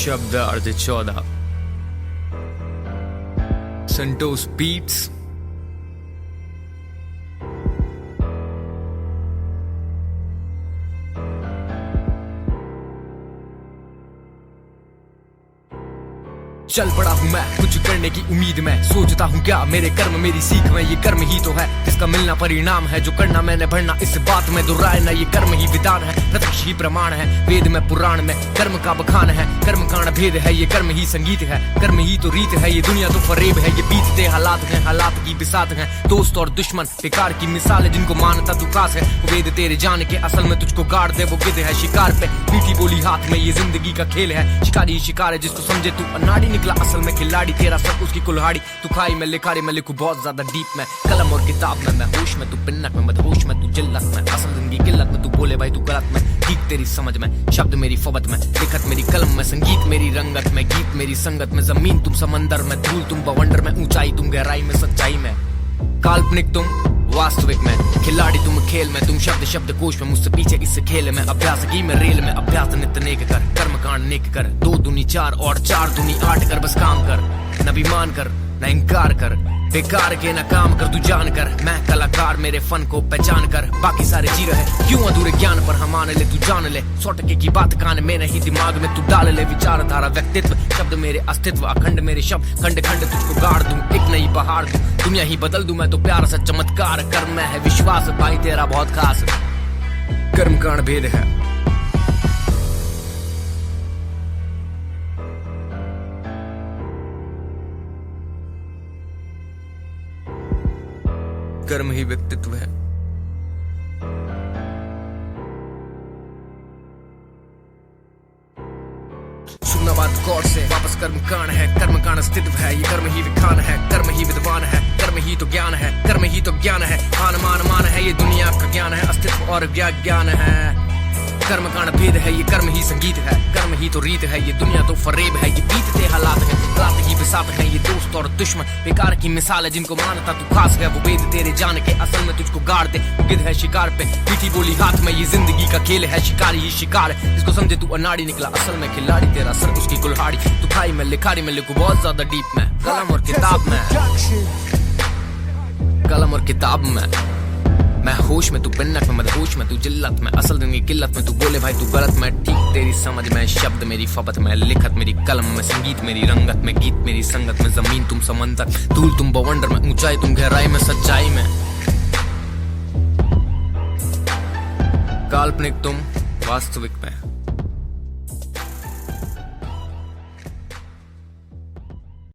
शब्द अर्थ 14 Santos beats. चल पड़ा हूँ मैं कुछ करने की उम्मीद में, सोचता हूँ क्या मेरे कर्म मेरी सीख में, ये कर्म ही तो है जिसका मिलना परिणाम है, जो करना मैंने बढ़ना इस बात में दो राय न, ये कर्म ही विधान है प्रत्यक्ष ही प्रमाण है, वेद में पुराण में कर्म का बखान है, कर्म कांड भेद है, ये कर्म ही संगीत है, कर्म ही तो रीत है, ये दुनिया तो फरेब है, ये बीतते हालात हैं, हालात की बिसात है, दोस्त और दुश्मन बेकार की मिसाल है, जिनको मानता तू खास है वो वेद तेरे जान के असल में तुझको गाड़ दे, वो गिद्ध है शिकार पे मीठी बोली हाथ में, ये जिंदगी का खेल है, शिकारी शिकार है जिसको समझे तू अनाड़ी निकला असल में खिलाड़ी, तेरा सब उसकी कुल्हाड़ी, तू खाई में लिखारी में लिखू बहुत ज्यादा डीप में, कलम और किताब में मैं होश में, तू पिन्नक में मदहोश में, तू जिल्लत में असल जिंदगी किल्लत में, तू बोले भाई तू गलत में, ठीक तेरी समझ में, शब्द मेरी फबत में, लिखत मेरी कलम में, संगीत मेरी रंगत में, गीत मेरी संगत में, जमीन तुम समंदर में, धूल तुम बवंडर में, ऊंचाई तुम गहराई में, सच्चाई में, काल्पनिक तुम वास्तविक में, खिलाड़ी तुम खेल में, तुम शब्द शब्द कोश में, मुझसे पीछे इस खेल में, अभ्यास की में रेल में, अभ्यास नित्य नेक कर, कर्म कांड नेक कर, 2 दूनी 4 और 4 दूनी 8 कर, बस काम कर न अभिमान कर न इंकार कर, बेकार के न काम कर, तू जान कर मैं कलाकार, मेरे फन को पहचान कर, बाकी सारे जी रहे क्यों अधूरे ज्ञान पर, हम मान ले तू जान ले, 100 टके की बात कान में नहीं दिमाग में, तू डाल ले विचारधारा व्यक्तित्व, शब्द मेरे अस्तित्व, अखंड मेरे शब्द खंड खंड तुझको गाड़ दूं, एक नई बहार दूं, दुनिया ही बदल दूं मैं तो प्यार से चमत्कार, कर्म में है विश्वास भाई तेरा बहुत खास, कर्म कांड भेद है कर्म ही व्यक्तित्व है। सुनना बात गौर से, वापस कर्म कांड है, कर्म कांड अस्तित्व है, ये कर्म ही विखान है, कर्म ही विद्वान है, कर्म ही तो ज्ञान है, कर्म ही तो ज्ञान है, मान मान है, ये दुनिया का ज्ञान है, अस्तित्व और ज्ञान है, कर्म कांड भेद है, ये कर्म ही संगीत है, कर्म ही तो रीत है, ये दुनिया तो फरेब है, ये बीतते हालात है, हालात ही बिसात है, ये दोस्त और दुश्मन बेकार की मिसाल है, जिनको मानता तू खास है वो वेद तेरे जान के असल में तुझको गाड़ दे, वो गिद्ध है शिकार पे मीठी बोली हाथ में, ये जिंदगी का खेल है, शिकारी ही शिकार है जिसको समझे तू अनाड़ी निकला असल में खिलाड़ी, तेरा सर उसकी कुल्हाड़ी, तू खाई में लिखारी में लिखू बहुत ज्यादा डीप में, कलम और किताब में, कलम और किताब में, मैं होश में तू पिन्नक में मदहोश में, तू जिल्लत में असल जिंदगी किल्लत में, तू बोले भाई तू गलत में, ठीक तेरी समझ में, शब्द मेरी फबत में, लिखत मेरी कलम में, संगीत मेरी रंगत में, गीत मेरी संगत में, जमीन तुम समंदर, धूल तुम बवंडर में, ऊंचाई तुम गहराई में, सच्चाई में, काल्पनिक तुम वास्तविक में।